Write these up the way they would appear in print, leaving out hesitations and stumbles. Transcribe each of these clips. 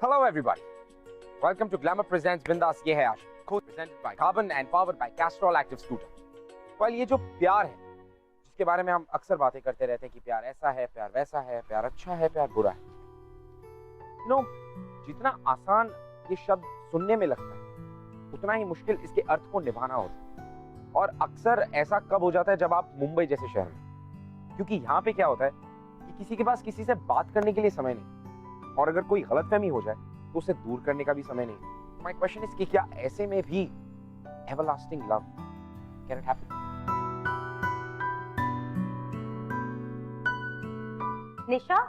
Hello everybody. Welcome to Glamour Presents Bindas Ye Hai Aashik, co-presented by Carbon and powered by Castrol Active Scooter. Well, ये जो प्यार है, जिसके बारे में हम अक्सर बातें करते रहते हैं कि प्यार ऐसा है, प्यार वैसा है, प्यार अच्छा है, प्यार बुरा है. जितना आसान ये शब्द सुनने में लगता है, उतना ही मुश्किल इसके अर्थ को निभाना होता है. और अक्सर ऐसा कब हो जाता है जब आप मुंबई जैसे शहर में, क्योंकि यहाँ पे क्या होता है कि किसी के पास किसी से बात करने के लिए समय नहीं, और अगर कोई गलतफहमी हो जाए तो उसे दूर करने का भी समय नहीं. माय क्वेश्चन इज कि क्या ऐसे में भी everlasting love can it happen? Nisha,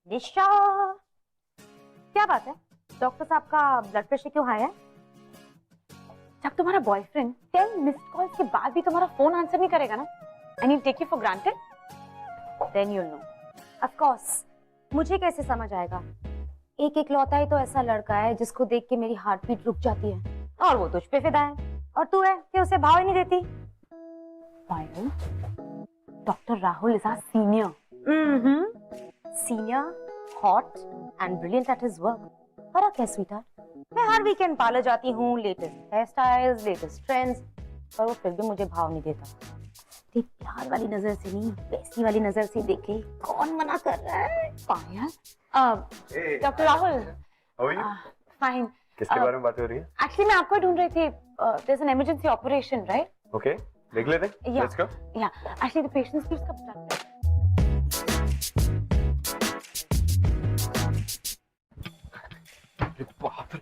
Nisha, क्या बात है? डॉक्टर साहब का ब्लड प्रेशर क्यों हाई है? जब तुम्हारा बॉयफ्रेंड 10 मिस्ड कॉल्स के बाद भी तुम्हारा फोन आंसर नहीं करेगा ना, and you take you for granted, then you know. Of course, मुझे कैसे समझ आएगा? एक इकलौता ही तो ऐसा लड़का है जिसको देख के मेरी हार्ट बीट रुक जाती है, और वो तुझ पे फिदा है, और तू है कि उसे भाव ही नहीं देती. Doctor Rahul is our senior. Senior, hot and brilliant at his work. फर्क है स्वीटहार्ट, मैं हर वीकेंड पार्लर जाती हूँ, latest hair styles, latest trends, पर वो फिर भी मुझे भाव नहीं देता. प्यार वाली नजर से नहीं, वैसी वाली नजर से देखे. कौन मना कर रहा है? पायल. डॉक्टर राहुल. फाइन. किसके बारे में बात हो रही है? एक्चुअली मैं आपको ढूंढ रही थी. There is an emergency operation, right? Okay, देख लेते हैं. Let's go. या actually the patient needs come back.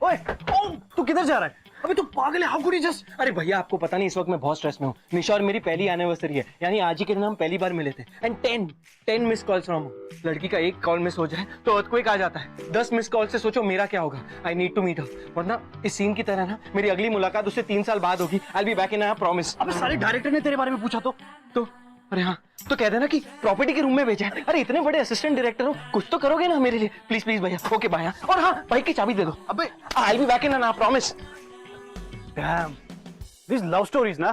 ओए, तू किधर जा रहा है? अबे तू पागल है? How could you just? अरे भैया, आपको पता नहीं इस वक्त मैं बहुत स्ट्रेस में हूँ. निशा और मेरी पहली एनिवर्सरी है, यानी आज ही के दिन हम पहली बार मिले थे. And 10 miss calls from. लड़की का एक कॉल मिस हो जाए तो अर्थक्वेक आ जाता है. 10 मिस कॉल से सोचो मेरा क्या होगा. I need to meet her, वरना इस सीन की तरह ना मेरी अगली मुलाकात उससे 3 साल बाद होगी. आई will be back in, I promise. अबे सारे डायरेक्टर ने तेरे बारे में पूछा तो अरे हाँ, तो कह देना कि प्रॉपर्टी के रूम में भेजा है. अरे इतने बड़े असिस्टेंट डायरेक्टर हो, कुछ तो करोगे ना मेरे लिए. प्लीज प्लीज भैया. Okay bye. और हाँ, बाइक की चाबी दे दो. अबे I will be back in, I promise. Damn, these love stories ना.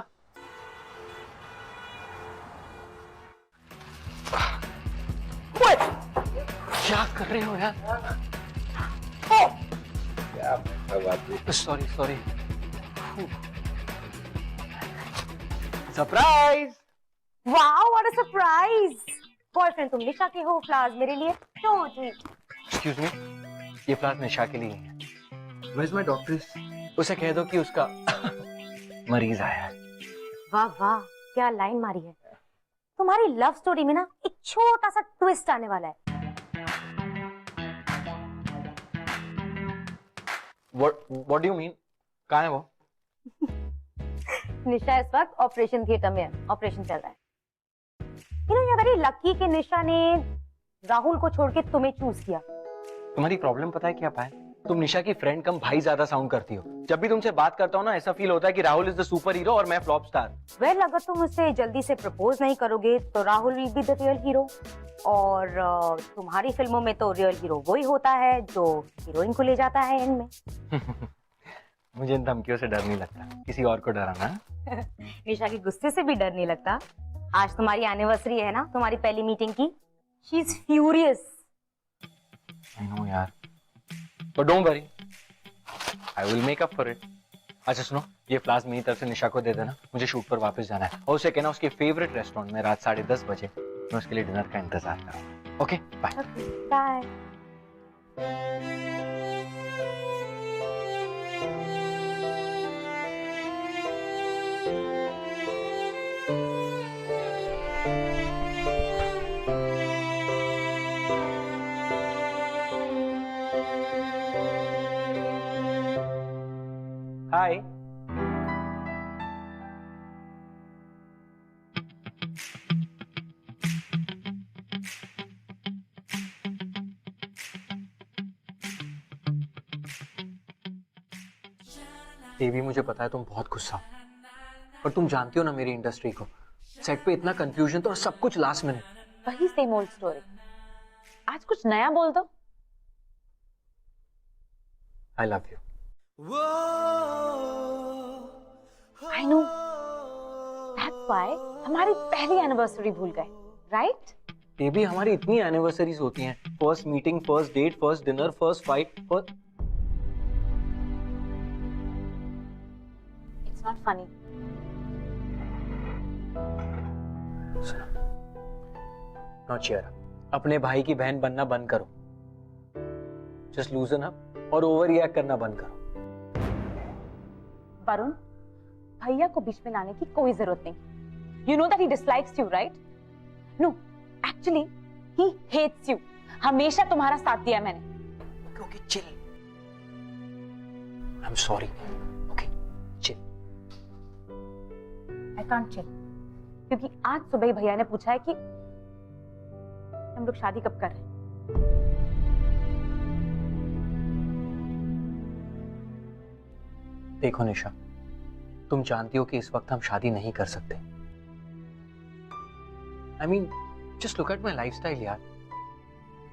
क्या कर रहे हो यार? Sorry. Surprise. Wow, what a surprise. Boyfriend तुम निशा के हो, फ्लावर्स मेरे लिए. एक्सक्यूज मी, ये फ्लावर्स निशा के लिए है. Where's my doctor? उसे कह दो कि उसका मरीज आया है. वाह वाह, क्या लाइन मारी है. तुम्हारी लव स्टोरी में ना एक छोटा सा ट्विस्ट आने वाला है. What do you mean? कहाँ है वो? निशा इस वक्त ऑपरेशन थिएटर में है. ऑपरेशन चल रहा है. You know, you are very lucky कि निशा ने राहुल को छोड़ के तुम्हें चूज किया. तुम्हारी प्रॉब्लम पता है क्या पाए? तुम निशा की फ्रेंड कम भाई ज्यादा साउंड करती हो. जब भी तुमसे बात करता हूँ ना, ऐसा फील होता है कि Rahul is the super hero और मैं फ्लॉप स्टार. वेल, अगर तुम उससे जल्दी से प्रपोज नहीं करोगे तो Rahul will be the real hero. और तुम्हारी फिल्मों में तो रियल हीरो वही होता है जो हीरोइन को ले जाता है एंड में. मुझे इन धमकियों से डर नहीं लगता. किसी और को डराना. निशा के गुस्से से भी डर नहीं लगता. आज तुम्हारी एनिवर्सरी है ना, तुम्हारी पहली मीटिंग की. She is furious. I know यार, but don't worry, I will make up for it. अच्छा सुनो, ये फ्लावर्स मेरी तरफ से निशा को दे देना. मुझे शूट पर वापस जाना है, और उसे कहना उसके फेवरेट रेस्टोरेंट में रात 10:30 बजे मैं उसके लिए डिनर का इंतजार करूँ. Okay bye. बाय. हाय. ये भी मुझे पता है तुम बहुत गुस्सा हो, पर तुम जानती हो ना मेरी इंडस्ट्री को. सेट पे इतना कंफ्यूजन तो, और सब कुछ लास्ट मिनट. वही सेम ओल्ड स्टोरी. आज कुछ नया बोल दो. आई love you. I know, that's why हमारी पहली एनिवर्सरी भूल गए, राइट? बेबी हमारी इतनी एनिवर्सरीज होती हैं, first meeting, first date, first dinner, first fight, it's not funny. Not share. अपने भाई की बहन बनना बंद करो, जस्ट लूजन अप और ओवर रिएक्ट करना बंद करो। वरुण, भैया को बीच में लाने की कोई जरूरत नहीं। You know that he dislikes you, right? No, actually he hates you. हमेशा तुम्हारा साथ दिया मैंने। Okay chill, I am sorry. Okay chill. I can't chill, क्योंकि आज सुबह ही भैया ने पूछा है कि हम लोग शादी कब कर रहे हैं। देखो निशा, तुम जानती हो कि इस वक्त हम शादी नहीं कर सकते। I mean, just look at my lifestyle, यार।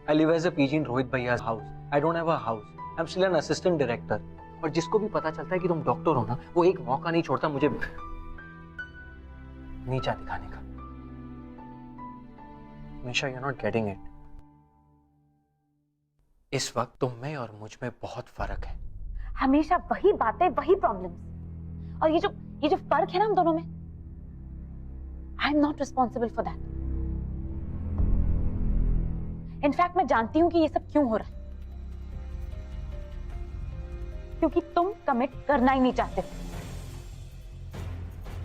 I live as a PG in Rohit Bhaiya's house. I don't have a house. I'm still an assistant director. और जिसको भी पता चलता है कि तुम डॉक्टर हो ना, वो एक मौका नहीं छोड़ता मुझे नीचा दिखाने का। निशा, you're not getting it. इस वक्त तुम में और मुझ में बहुत फर्क है। हमेशा वही बातें, वही प्रॉब्लम्स। और ये जो फर्क है ना हम दोनों में, I am not responsible for that. In fact मैं जानती हूं कि ये सब क्यों हो रहा है, क्योंकि तुम कमिट करना ही नहीं चाहते।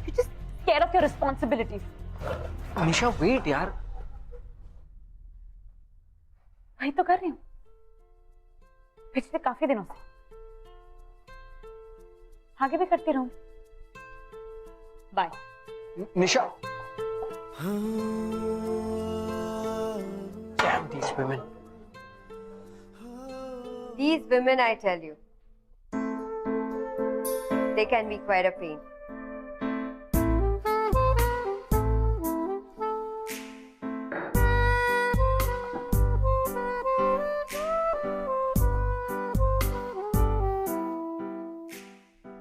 You just care of your responsibilities. Nisha wait यार। वही तो कर रही हूं पिछले काफी दिनों से, आगे भी करती रहूं। Bye Nisha. Damn these women. These women, I tell you, they can be quite a pain.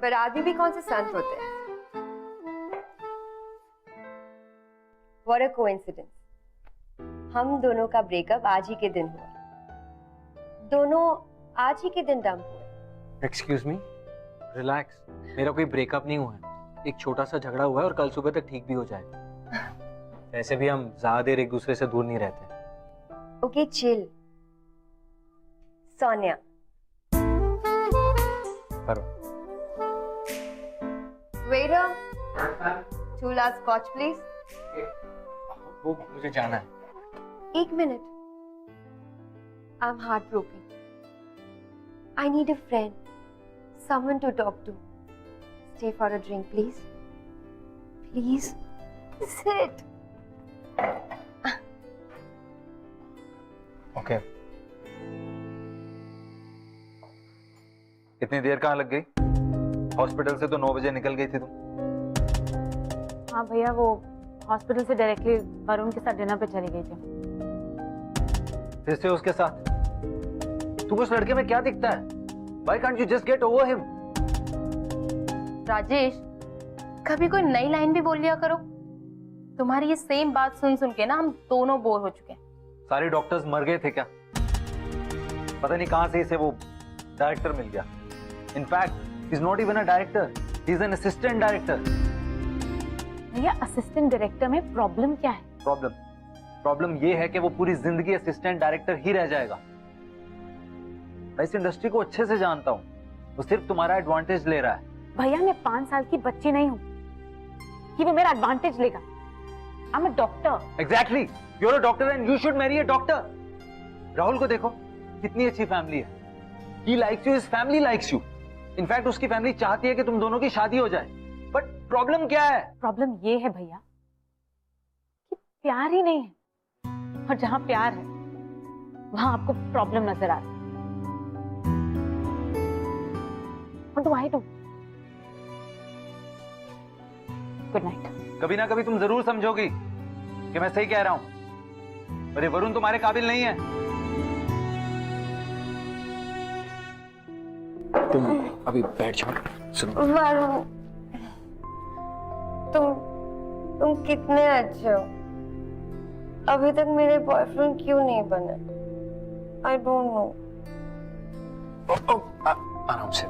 पर आदमी भी कौन से संत होते हैं? What a coincidence. हम दोनों का ब्रेकअप आज ही के दिन हुआ। दोनों आज ही के दिन डंप हुए। Excuse me, relax. मेरा कोई ब्रेकअप नहीं हुआ है। एक छोटा सा झगड़ा हुआ है और कल सुबह तक ठीक भी हो जाएगा। वैसे भी हम ज्यादा देर एक दूसरे से दूर नहीं रहते। Okay, chill. सोनिया। करो। Waiter, 2 glass scotch, please. वो मुझे जाना है। एक minute. I'm heartbroken. I need a friend, someone to talk to. Stay for a drink, please. Please, sit. Okay. इतनी देर कहाँ लग गई? हॉस्पिटल से तो 9 बजे निकल गई थी तुम। हाँ भैया, वो हॉस्पिटल से डायरेक्टली वरुण के साथ डिनर पे चली गई थी। फिर से उसके साथ? तुम उस लड़के में क्या दिखता है? Why can't you just get over him? Rajesh, कभी कोई नई लाइन भी बोल लिया करो। तुम्हारी ये सेम बात सुन सुन के ना हम दोनों बोर हो चुके हैं। सारे डॉक्टर्स मर गए थे क्या? पता नहीं कहां से इसे वो डायरेक्टर मिल गया। In fact he is not even a director, he is an assistant director. भैया, असिस्टेंट डायरेक्टर में प्रॉब्लम क्या है? प्रॉब्लम ये है कि वो पूरी जिंदगी असिस्टेंट डायरेक्टर ही रह जाएगा। मैं इस इंडस्ट्री को अच्छे से जानता हूँ, वो सिर्फ तुम्हारा एडवांटेज ले रहा है। भैया, मैं 5 साल की बच्ची नहीं हूँ कि वो मेरा एडवांटेज लेगा। I am a doctor. Exactly, you are a doctor and you should marry a doctor. Rahul को देखो, कितनी अच्छी फैमिली है। He likes you, his family likes you. In fact उसकी फैमिली चाहती है कि तुम दोनों की शादी हो जाए। बट प्रॉब्लम क्या है? प्रॉब्लम ये है भैया कि प्यार ही नहीं है, और जहां प्यार है वहां आपको प्रॉब्लम नजर आ रही है। What do I do? Good night. कभी ना कभी तुम जरूर समझोगी कि मैं सही कह रहा हूं। पर ये वरुण तुम्हारे काबिल नहीं है। तुम अभी बैठ जाओ। सुनो, वरुण, तुम कितने अच्छे हो। अभी तक मेरे बॉयफ्रेंड क्यों नहीं बने? I don't know. आराम से।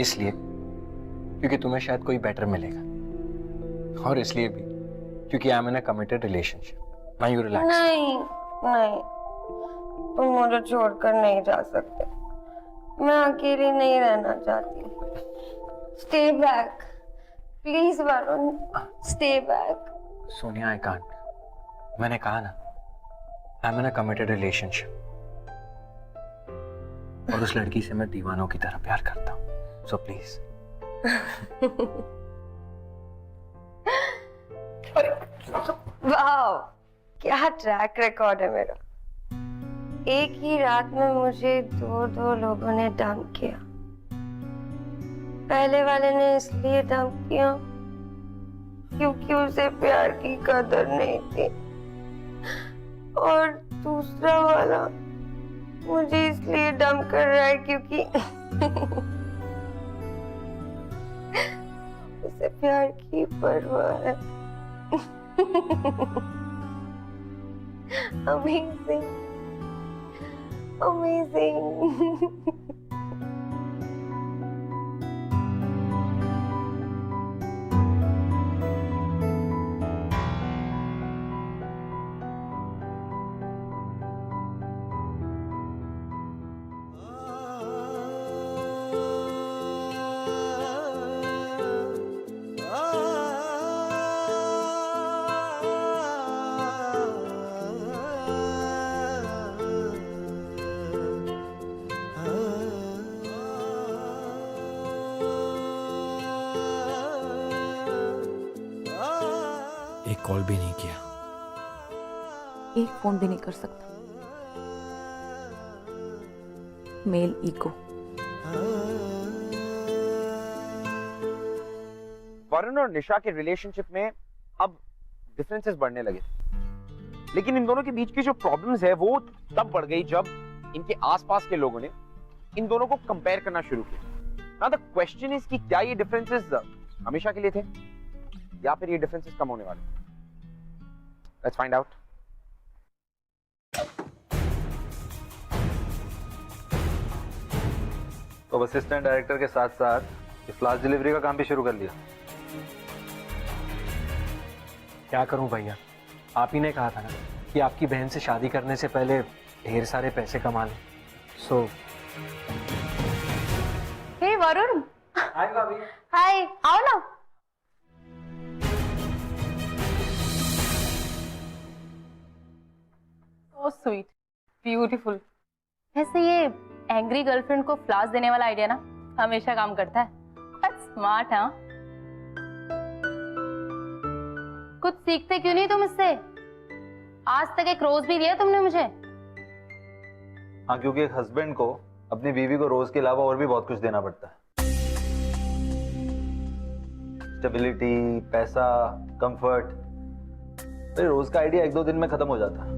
इसलिए क्योंकि तुम्हें शायद कोई बेटर मिलेगा, और इसलिए भी क्योंकि I am in a committed relationship. Now you relax. नहीं नहीं, तुम मुझे छोड़कर नहीं जा सकते। मैं अकेली नहीं रहना चाहती। Stay back please Varun, stay back. Sonia I can't. मैंने कहा ना, I am in a committed relationship, और उस लड़की से मैं दीवानों की तरह प्यार करता हूँ, सो प्लीज। वाह, क्या ट्रैक रिकॉर्ड है मेरा। एक ही रात में मुझे दो लोगों ने डंप किया। पहले वाले ने इसलिए डंप किया क्योंकि उसे प्यार की कदर नहीं थी, और दूसरा वाला मुझे इसलिए डंप कर रहा है क्योंकि उसे प्यार की परवाह है। Amazing. Amazing. एक कॉल भी नहीं किया। एक फोन भी नहीं कर सकता। Male ego. वरुण और निशा के रिलेशनशिप में अब डिफरेंसेस बढ़ने लगे, लेकिन इन दोनों के बीच की जो प्रॉब्लम्स है वो तब बढ़ गई जब इनके आसपास के लोगों ने इन दोनों को कंपेयर करना शुरू किया। नाउ द क्वेश्चन इज कि क्या ये डिफरेंसेस हमेशा के लिए थे या फिर ये डिफरेंसेस कम होने वाले? Let's find out. तो असिस्टेंट डायरेक्टर के साथ साथ ये फ्लाश डिलीवरी का काम भी शुरू कर लिया। क्या करूं भैया, आप ही ने कहा था ना कि आपकी बहन से शादी करने से पहले ढेर सारे पैसे कमा लें। सो हे वरुण। हाय भाभी। हाय, आओ ना। So sweet, beautiful. वैसे ये एंग्री गर्लफ्रेंड को फ्लास देने वाला आइडिया ना हमेशा काम करता है। बट स्मार्ट, हाँ। कुछ सीखते क्यों नहीं तुम इससे? आज तक एक रोज भी दिया तुमने मुझे? हाँ, क्योंकि एक हस्बैंड को अपनी बीवी को रोज के अलावा और भी बहुत कुछ देना पड़ता है। स्टेबिलिटी, पैसा, कंफर्ट। तो रोज का आइडिया 1-2 दिन में खत्म हो जाता है।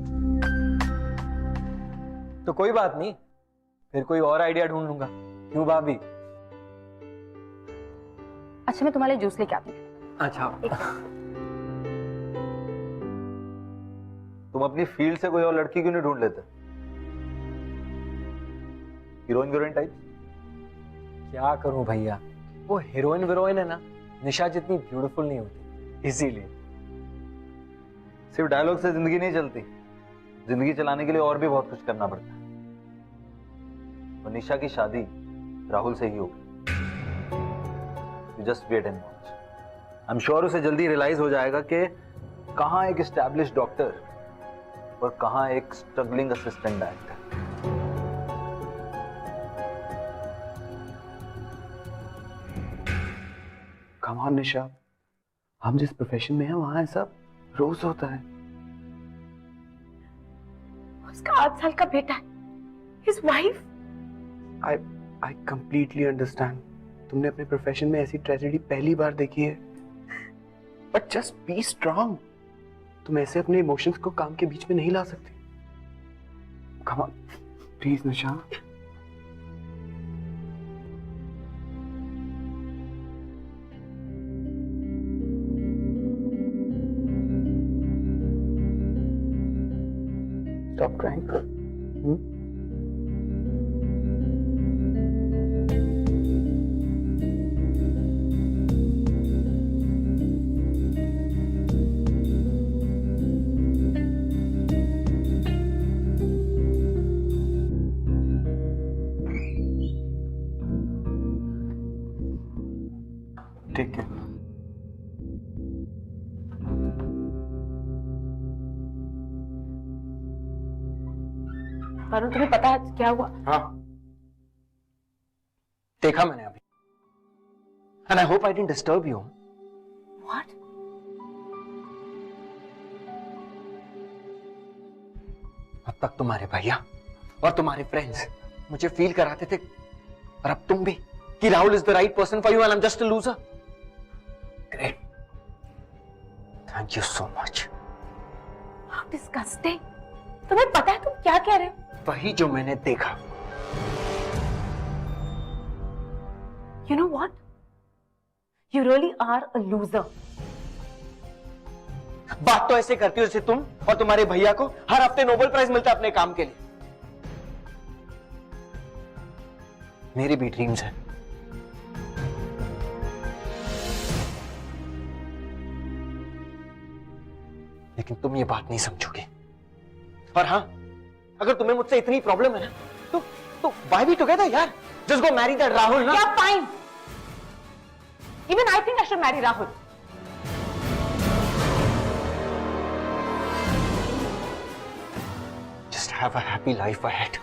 तो कोई बात नहीं, फिर कोई और आइडिया ढूंढ लूंगा। क्यों भाभी? अच्छा, मैं तुम्हारे लिए जूस लेके आती हूँ। अच्छा। तुम अपनी फील्ड से कोई और लड़की क्यों नहीं ढूंढ लेते? Heroine type? क्या करूं भैया, वो हीरोइन वीरोइन है ना, निशा जितनी ब्यूटीफुल नहीं होती, इसीलिए। सिर्फ डायलॉग से जिंदगी नहीं चलती, जिंदगी चलाने के लिए और भी बहुत कुछ करना पड़ता है। तो निशा की शादी राहुल से ही होगी। You just wait and watch. I am sure उसे जल्दी रियलाइज हो जाएगा कि कहां एक एस्टैब्लिश्ड डॉक्टर और कहां एक struggling assistant director. Come on Nisha, हम जिस प्रोफेशन में हैं वहां सब रोज होता है। उसका 8 साल का बेटा है, his wife। I completely understand। तुमने अपने प्रोफेशन में ऐसी ट्रेजेडी पहली बार देखी है, बट जस्ट बी स्ट्रांग। तुम ऐसे अपने इमोशंस को काम के बीच में नहीं ला सकते। Come on please Nisha. Stop crying. Take care. Varun, तुम्हें पता है क्या हुआ? हाँ, देखा मैंने अभी। And I hope I didn't disturb you. What? अब तक तुम्हारे भैया और तुम्हारे फ्रेंड्स मुझे फील कराते थे, और अब तुम भी, कि Rahul is the right person for you and I am just a loser. Great, thank you so much. How disgusting! तुम्हें पता है तुम क्या कह रहे हो? वही जो मैंने देखा। You know what? You really are a loser. बात तो ऐसे करती हो जैसे तुम और तुम्हारे भैया को हर हफ्ते नोबेल प्राइज मिलता है अपने काम के लिए। मेरी भी ड्रीम्स है, लेकिन तुम ये बात नहीं समझोगे। और हाँ, अगर तुम्हें मुझसे इतनी प्रॉब्लम है ना, तो why be together यार? Just go marry that Rahul ना। Yeah, fine. Even I think I should marry Rahul. Just have a happy life ahead.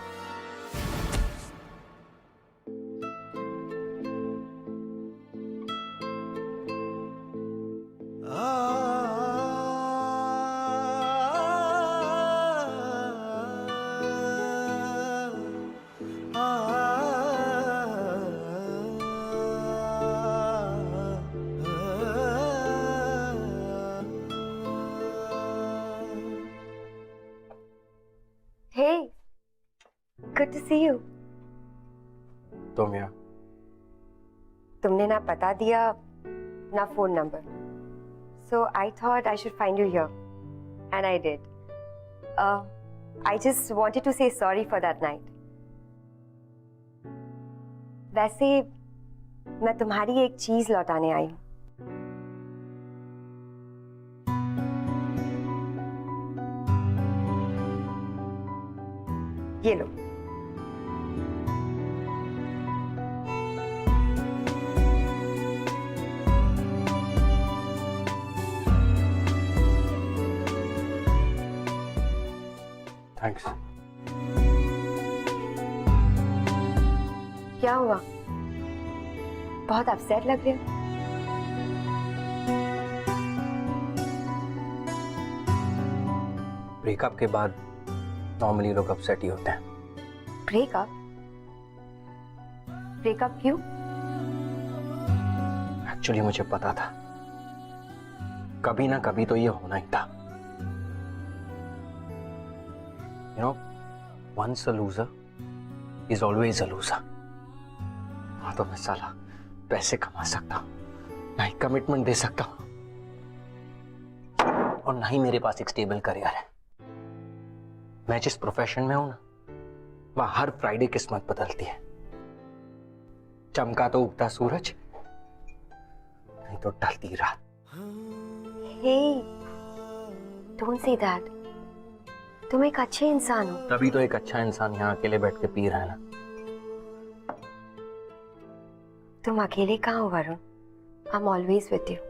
Hey, good to see you. तुम यार, तुमने ना पता दिया ना phone number, so I thought I should find you here, and I did. I just wanted to say sorry for that night. वैसे मैं तुम्हारी एक चीज लौटाने आई हूँ। ये लो। थैंक्स। क्या हुआ? बहुत अपसेट लग रहे हो। ब्रेकअप के बाद नॉर्मली लोग अपसेट ही होते हैं। ब्रेकअप? ब्रेकअप क्यों? एक्चुअली मुझे पता था कभी ना कभी तो ये होना ही था। You know, once a loser is always a loser. हाँ, तो मैं साला पैसे कमा सकता हूं, ना ही कमिटमेंट दे सकता हूं, और ना ही मेरे पास एक स्टेबल करियर है। मैं जिस प्रोफेशन में हूं ना, वहां हर फ्राइडे किस्मत बदलती है। चमका तो उगता सूरज, नहीं तो ढलती रात। Hey, don't say that. तुम एक अच्छे इंसान हो। तभी तो एक अच्छा इंसान यहाँ अकेले बैठ के पी रहा है ना। तुम अकेले कहाँ हो Varun? I'm always with you.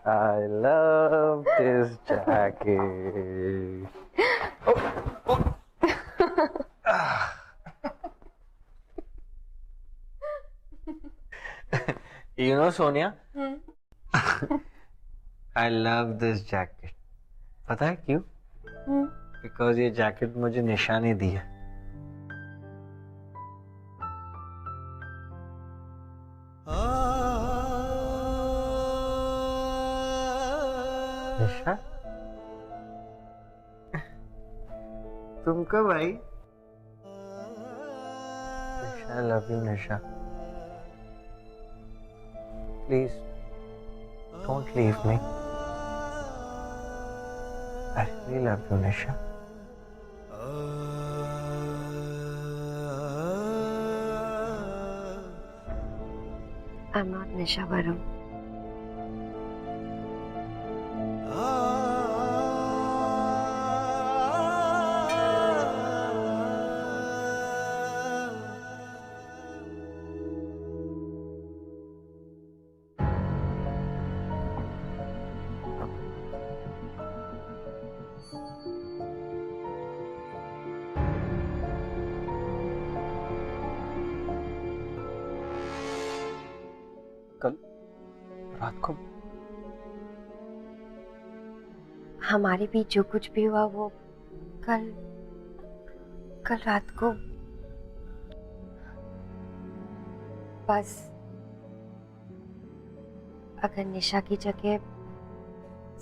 I love this jacket. You know, Sonia, I love this jacket. पता है क्यों? Because ये जैकेट मुझे निशा ने दी है। निशा तुम कब आई? Nisha I love you Nisha please don't leave me I really love you Nisha I'm not Nisha Varun. कल रात को हमारे बीच जो कुछ भी हुआ वो कल कल रात को बस अगर निशा की जगह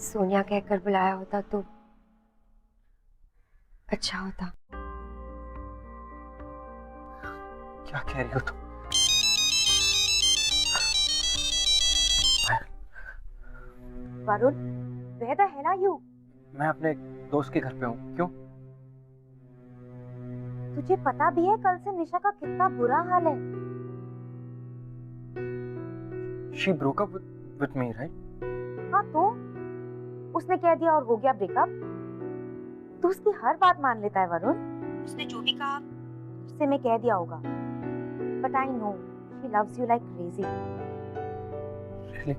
सोनिया कहकर बुलाया होता तो अच्छा होता। क्या कह रही हो तुम? Varun, where the hell are you? मैं अपने दोस्त के घर पे हूँ। क्यों? तुझे पता भी है कल से निशा का कितना बुरा हाल है। She broke up with me, right? हाँ तो उसने कह दिया और हो गया ब्रेकअप। तू उसकी हर बात मान लेता है वरुण। उसने जो भी कहा उससे मैं कह दिया होगा। But I know she loves you like crazy. Really?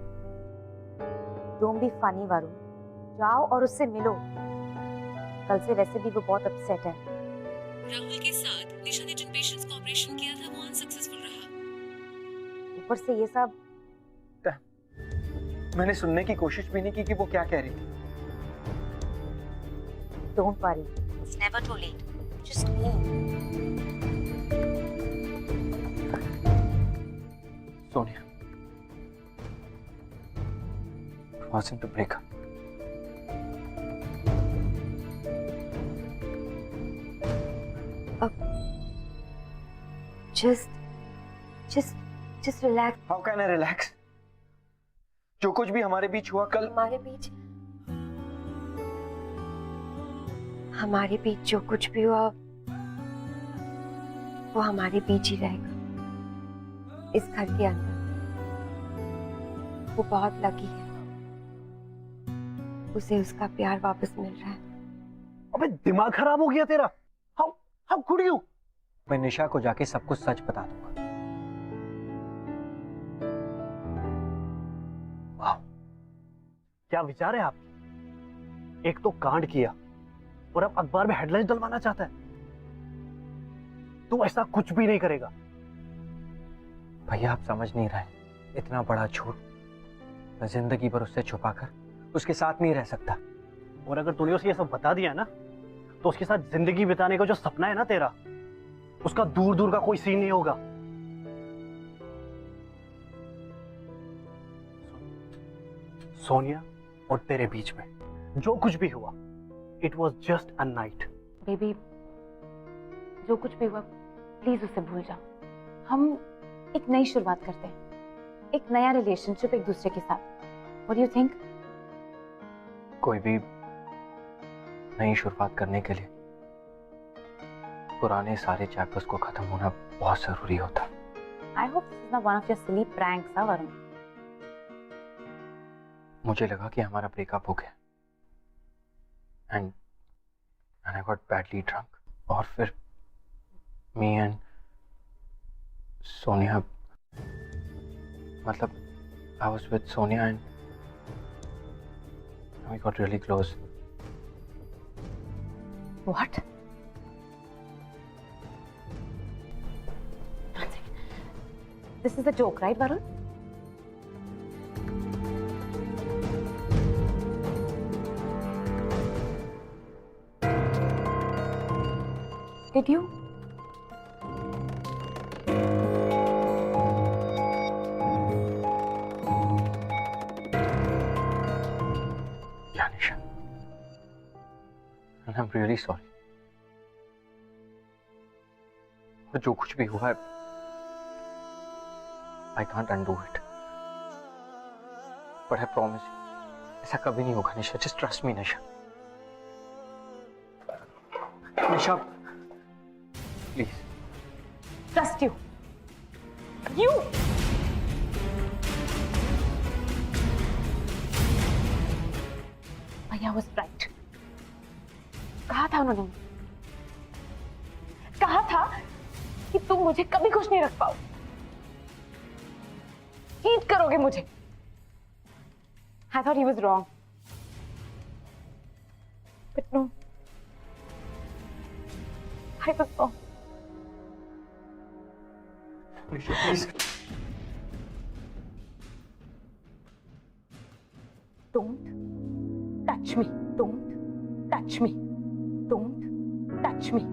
Don't be funny Varun. जाओ और उससे मिलो। कल से वैसे भी वो बहुत अपसेट है। राहुल के साथ निशा ने जिन पेशेंट्स का ऑपरेशन किया था वो अनसक्सेसफुल रहा। ऊपर से ये सब। मैंने सुनने की कोशिश भी नहीं की कि वो क्या कह रही थी। Don't worry. It's never too late. Just go. Sonia, it wasn't a breakup. Just relax. How can I relax? जो कुछ भी हमारे बीच हुआ कल हमारे बीच जो कुछ भी हुआ वो हमारे बीच ही रहेगा। इस घर के अंदर वो बहुत लकी है, उसे उसका प्यार वापस मिल रहा है। अबे दिमाग खराब हो गया तेरा? How could you? मैं निशा को जाके सब कुछ सच बता दूंगा। वाह, क्या विचार है आप? एक तो कांड किया और अब अखबार में हेडलाइंस डलवाना चाहता है। तू ऐसा कुछ भी नहीं करेगा। भैया आप समझ नहीं रहे, इतना बड़ा झूठ मैं जिंदगी भर उससे छुपाकर उसके साथ नहीं रह सकता। और अगर तूने उसे ये सब बता दिया ना तो उसके साथ जिंदगी बिताने का जो सपना है ना तेरा, उसका दूर दूर का कोई सीन नहीं होगा। सोनिया और तेरे बीच में जो कुछ भी हुआ, it was just a night. Baby, जो कुछ भी हुआ प्लीज उसे भूल जाओ। हम एक नई शुरुआत करते हैं, एक नया रिलेशनशिप एक दूसरे के साथ। What do you think? कोई भी नई शुरुआत करने के लिए पुराने सारे चैप्टर्स को खत्म होना बहुत जरूरी होता। I hope this is not one of your silly pranks, Varun. मुझे लगा कि हमारा ब्रेकअप हो गया and I got badly drunk और फिर मी एंड सोनिया, मतलब I was with Sonia and we got really close. What? This is a joke, right, Varun? Did you? यानी And I'm really sorry. और जो कुछ भी हुआ है, I can't undo it. But I promise you, ऐसा कभी नहीं होगा निशा. Just trust me, Nisha. Nisha, please. Trust you. You. भैया was right. कहा था उन्होंने, कहा था कि तुम मुझे कभी खुश नहीं रख पाओ, हीट करोगे मुझे. I thought he was wrong. But no. I was wrong. Nisha, please. Don't touch me. Don't touch me. Don't touch me.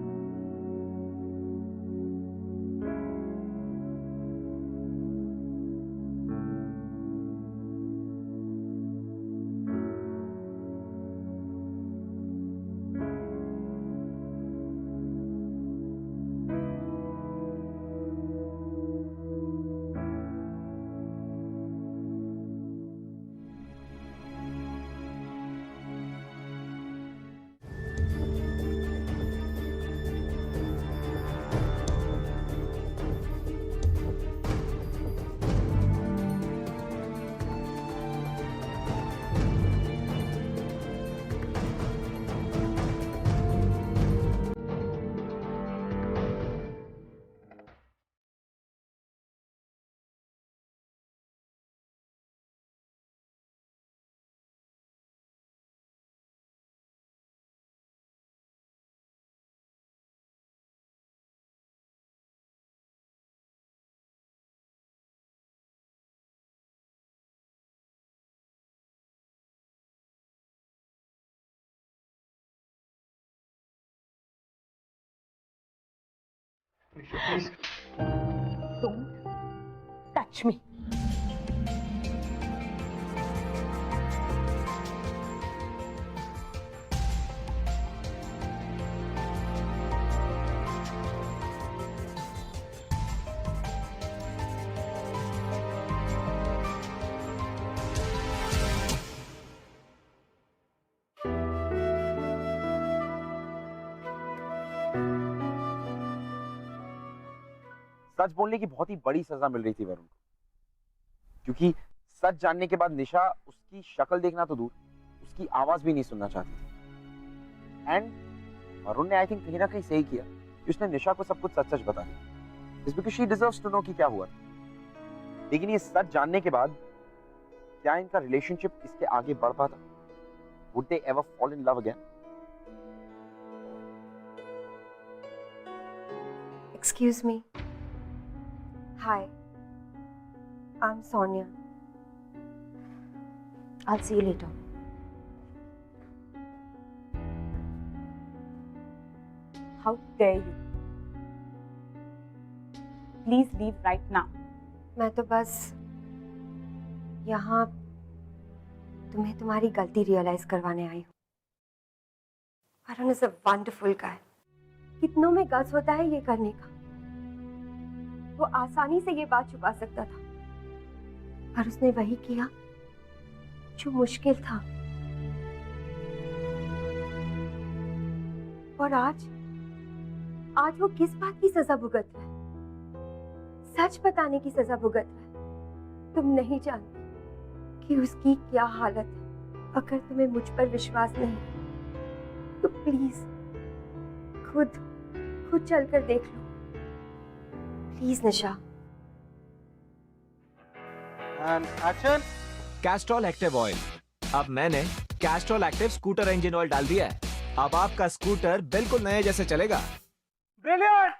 Nisha, please. Don't touch me. सच बोलने की बहुत ही बड़ी सजा मिल रही थी वरुण को, क्योंकि सच जानने के बाद निशा उसकी शक्ल देखना तो दूर, उसकी आवाज भी नहीं सुनना चाहती थी. एंड वरुण ने आई थिंक कहीं ना कहीं सही किया कि उसने निशा को सब कुछ सच सच बता दिया. It's because she deserves to know कि क्या हुआ. लेकिन ये सच जानने के बाद क्या इनका रिलेशनशिप इसके आगे बढ़ पाता? Would they ever fall in love again? Excuse me. Hi. I'm Sonia. I'll see you later. How dare you? Please leave right now. मैं तो बस यहाँ तुम्हें तुम्हारी गलती रियलाइज करवाने आई हूँ. वरुण इज अ वंडरफुल गाय. कितनों में गट्स होता है ये करने का. वो आसानी से ये बात छुपा सकता था, पर उसने वही किया जो मुश्किल था. और आज वो किस बात की सजा भुगत रहा है? सच बताने की सजा भुगत रहा है. तुम नहीं जानती कि उसकी क्या हालत है. अगर तुम्हें मुझ पर विश्वास नहीं तो प्लीज खुद चलकर देख लो. Please Nisha. And action. Castrol active oil. अब मैंने Castrol active scooter engine oil डाल दिया है. अब आपका स्कूटर बिल्कुल नए जैसे चलेगा. ब्रिलियंट.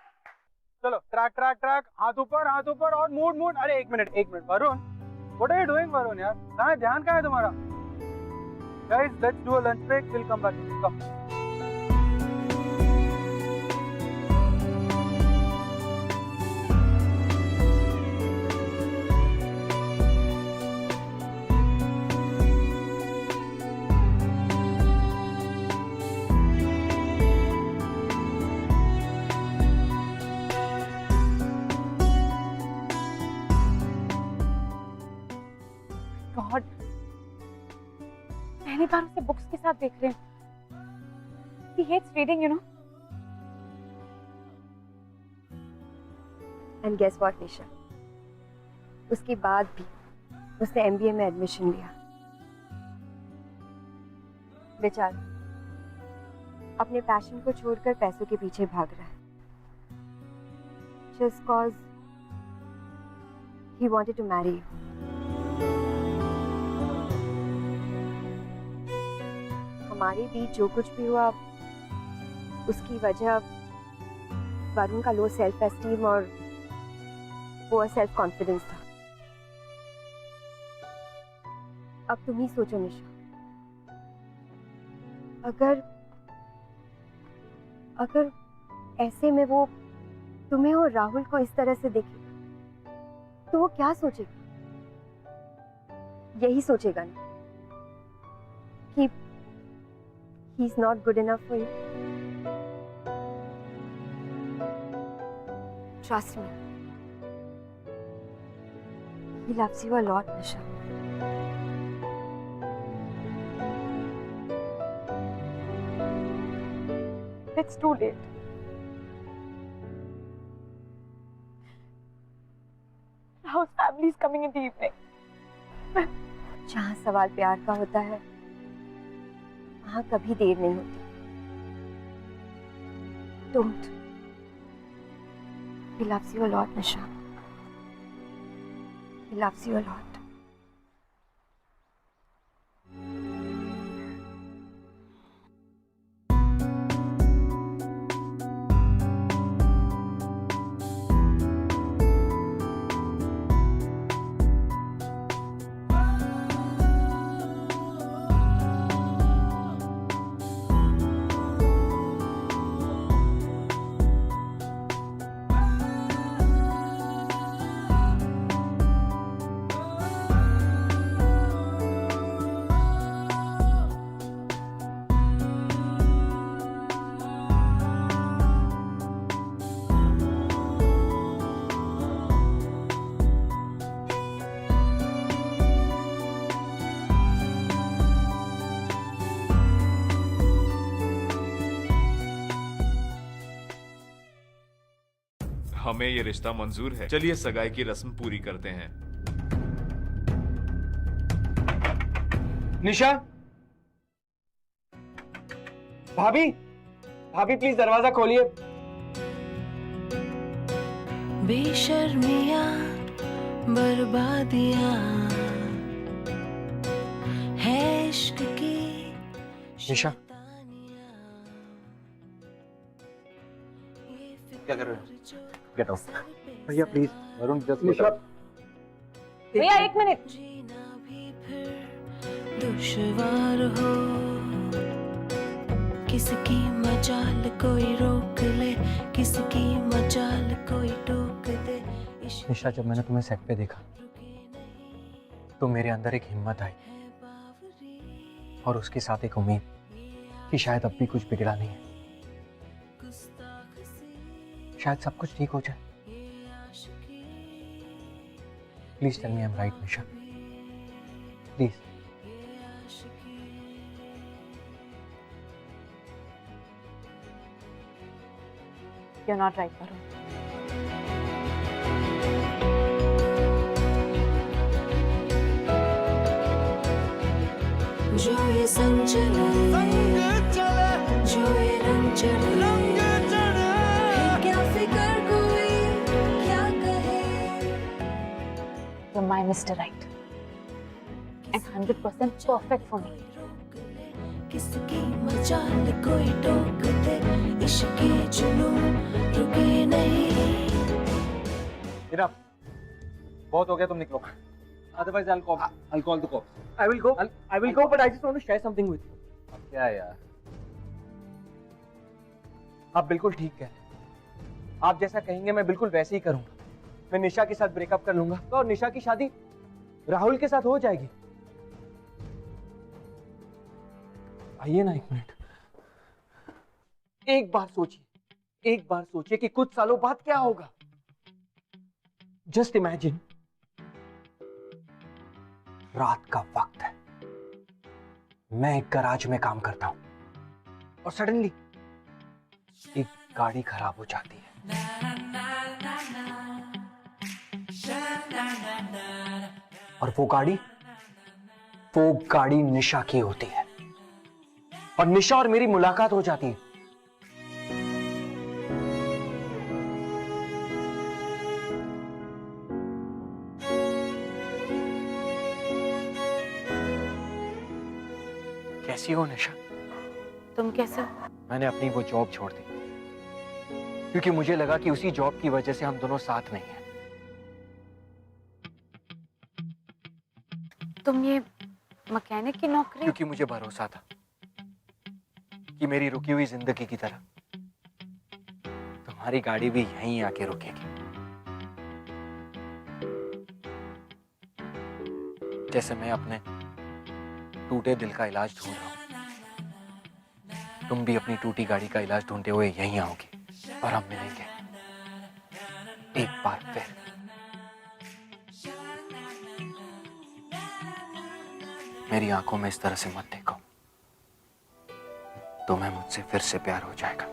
चलो ट्रैक ट्रैक ट्रैक, हाथ ऊपर और मूड. अरे एक minute Varun, what are you doing Varun यार? कहाँ ध्यान कहाँ है तुम्हारा? Guys let's do a lunch break, will come back. Come. बार उसे बुक्स के साथ देख रहे हैं। He hates reading, you know. And guess what Nisha, उसके बाद भी उसने एमबीए में एडमिशन लिया। बेचारा अपने पैशन को छोड़कर पैसों के पीछे भाग रहा है, just cause he wanted to marry you. हमारे बीच जो कुछ भी हुआ उसकी वजह वरुण का लो सेल्फ एस्टीम और पुअर सेल्फ कॉन्फिडेंस था। अब तुम ही सोचो निशा, अगर ऐसे में वो तुम्हें और राहुल को इस तरह से देखे तो वो क्या सोचेगा? यही सोचेगा ना कि he is not good enough for you. Trust me, he loves you a lot, Nisha. It's too late. Rahul's family is coming in the evening. जहाँ सवाल प्यार का होता है वहाँ कभी देर नहीं होती। Don't. He loves you a lot, Nisha. He loves you a lot. हमें ये रिश्ता मंजूर है। चलिए सगाई की रस्म पूरी करते हैं। निशा, भाभी, भाभी प्लीज दरवाजा खोलिए। बेशर्मियां बर्बादियां है इश्क की। निशा, क्या कर रहे हो? Get out. भैया प्लीज। वरुण जस्ट निशा, भैया एक मिनट। दुश्वार हो किसकी मजाल कोई रोक ले, किसकी मजाल कोई टोक दे। निशा, जब मैंने तुम्हें सेट पे देखा तो मेरे अंदर एक हिम्मत आई और उसके साथ एक उम्मीद कि शायद अब भी कुछ बिगड़ा नहीं है, शायद सब कुछ ठीक हो जाए। Please tell me I am right Nisha, please. You're not right, Varun. जो ये संग चले, जो ये रंग चढ़े, क्या फिक्र कोई क्या कहे। You're my Mr. Right. And 100% perfect for me. किसकी मजाल कोई टोक दे, इश्क के जुनून रुके नहीं। इनफ, बहुत हो गया, तुम निकलो। Otherwise I'll call the cops. I will go, but I just want to share something with you. अब क्या है यार? आप बिल्कुल ठीक कह रहे हैं। आप जैसा कहेंगे मैं बिल्कुल वैसे ही करूंगा। मैं निशा के साथ ब्रेकअप कर लूंगा और निशा की शादी राहुल के साथ हो जाएगी। आइए ना एक मिनट, एक बार सोचिए कि कुछ सालों बाद क्या होगा। जस्ट इमेजिन, रात का वक्त है, मैं एक गराज में काम करता हूँ और सडनली एक गाड़ी खराब हो जाती है। और वो गाड़ी निशा की होती है और निशा और मेरी मुलाकात हो जाती है। कैसी हो निशा? तुम कैसे हो? मैंने अपनी वो जॉब छोड़ दी क्योंकि मुझे लगा कि उसी जॉब की वजह से हम दोनों साथ नहीं हैं। तुम ये मैकेनिक की नौकरी? क्योंकि मुझे भरोसा था कि मेरी रुकी हुई जिंदगी की तरह तुम्हारी गाड़ी भी यहीं आके रुकेगी। जैसे मैं अपने टूटे दिल का इलाज ढूंढ रहा हूं, तुम भी अपनी टूटी गाड़ी का इलाज ढूंढते हुए यहीं आओगी और हम मिलेंगे एक बार फिर। मेरी आंखों में इस तरह से मत देखो, तुम्हें मुझसे फिर से प्यार हो जाएगा।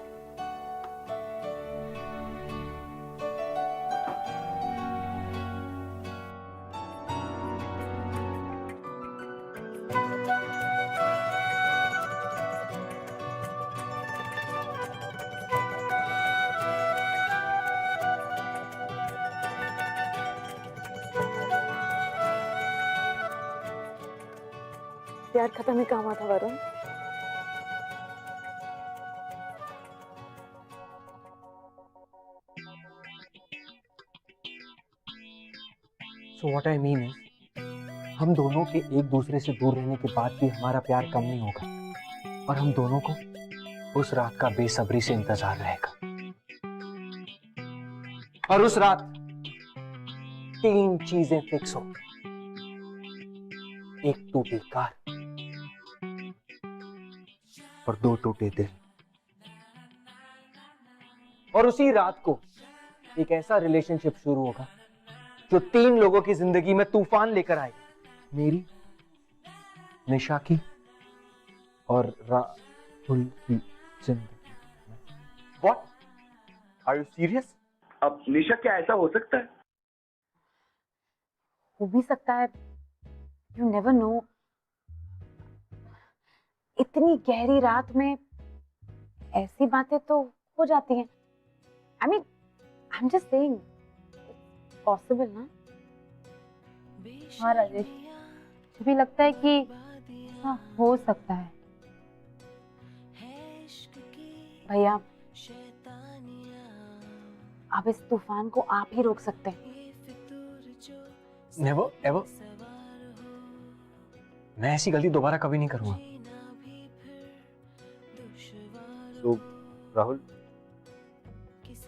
प्यार खत्म ही कहाँ हुआ था Varun? So what I mean is, हम दोनों के एक दूसरे से दूर रहने के बाद भी हमारा प्यार कम नहीं होगा और हम दोनों को उस रात का बेसब्री से इंतजार रहेगा। और उस रात 3 चीजें फिक्स हो, एक टूटी कार और 2 टूटे दिल। और उसी रात को एक ऐसा रिलेशनशिप शुरू होगा जो 3 लोगों की जिंदगी में तूफान लेकर आएगा, मेरी, निशा की और राहुल की जिंदगी। What? Are you serious? अब निशा क्या ऐसा हो सकता है? हो भी सकता है, यू नेवर नो। इतनी गहरी रात में ऐसी बातें तो हो जाती हैं। I mean, I am just saying, possible ना? हाँ राजेश, मुझे भी लगता है कि हाँ, हो सकता है। भैया, अब इस तूफान को आप ही रोक सकते हैं। Never ever। मैं ऐसी गलती दोबारा कभी नहीं करूंगा। तो राहुल,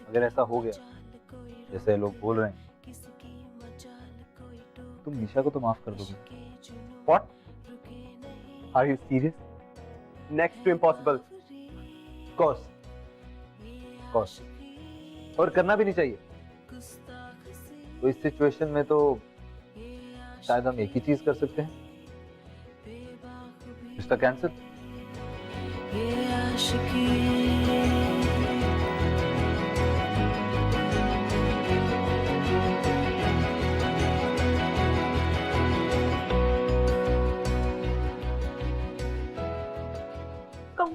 अगर ऐसा हो गया जैसे लोग बोल रहे हैं, तुम निशा को तो माफ कर दोगे? What? Are you serious? Next to impossible. Course. और करना भी नहीं चाहिए। तो इस सिचुएशन में तो शायद हम एक ही चीज कर सकते हैं, रिश्ता कैंसिल।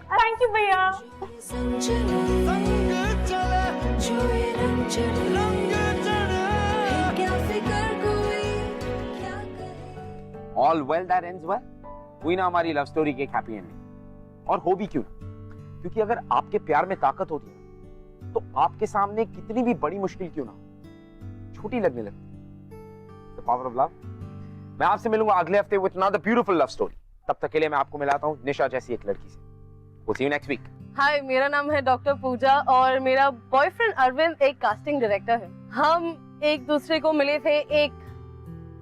थैंक यू भैया। All well that ends well। हुई ना हमारी लव स्टोरी की एक हैप्पी एंडिंग। और हो भी क्यों ना, क्योंकि अगर आपके प्यार में ताकत होती है तो आपके सामने कितनी भी बड़ी मुश्किल क्यों ना छोटी लगने लगती। The power of love. मैं आपसे मिलूंगा अगले हफ्ते with another beautiful love story. तब तक के लिए मैं आपको मिलाता हूँ निशा जैसी एक लड़की से। We'll see you next week। हाय, मेरा नाम है डॉक्टर पूजा और मेरा बॉयफ्रेंड अरविंद एक कास्टिंग डायरेक्टर है। हम एक दूसरे को मिले थे एक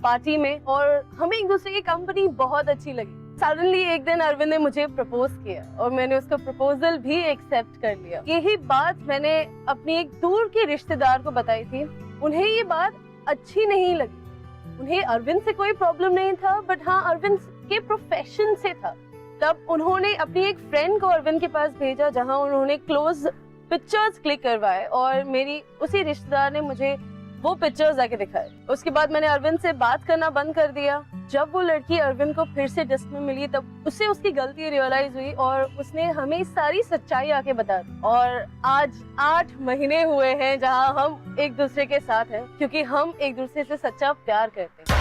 पार्टी में और हमें एक दूसरे की कंपनी बहुत अच्छी लगी। सडनली एक दिन अरविंद ने मुझे प्रपोज किया और मैंने उसका प्रपोजल भी एक्सेप्ट कर लिया। यही बात मैंने अपनी एक दूर के रिश्तेदार को बताई थी। उन्हें ये बात अच्छी नहीं लगी। उन्हें अरविंद से कोई प्रॉब्लम नहीं था, बट हाँ, अरविंद के प्रोफेशन से था। तब उन्होंने अपनी एक फ्रेंड को अरविंद के पास भेजा, जहां उन्होंने क्लोज पिक्चर्स क्लिक करवाए और मेरी उसी रिश्तेदार ने मुझे वो पिक्चर्स आके दिखाए। उसके बाद मैंने अरविंद से बात करना बंद कर दिया। जब वो लड़की अरविंद को फिर से डेस्क में मिली तब उसे उसकी गलती रियलाइज हुई और उसने हमें सारी सच्चाई आके बता दी। और आज 8 महीने हुए हैं जहां हम एक दूसरे के साथ हैं, क्योंकि हम एक दूसरे से सच्चा प्यार करते हैं।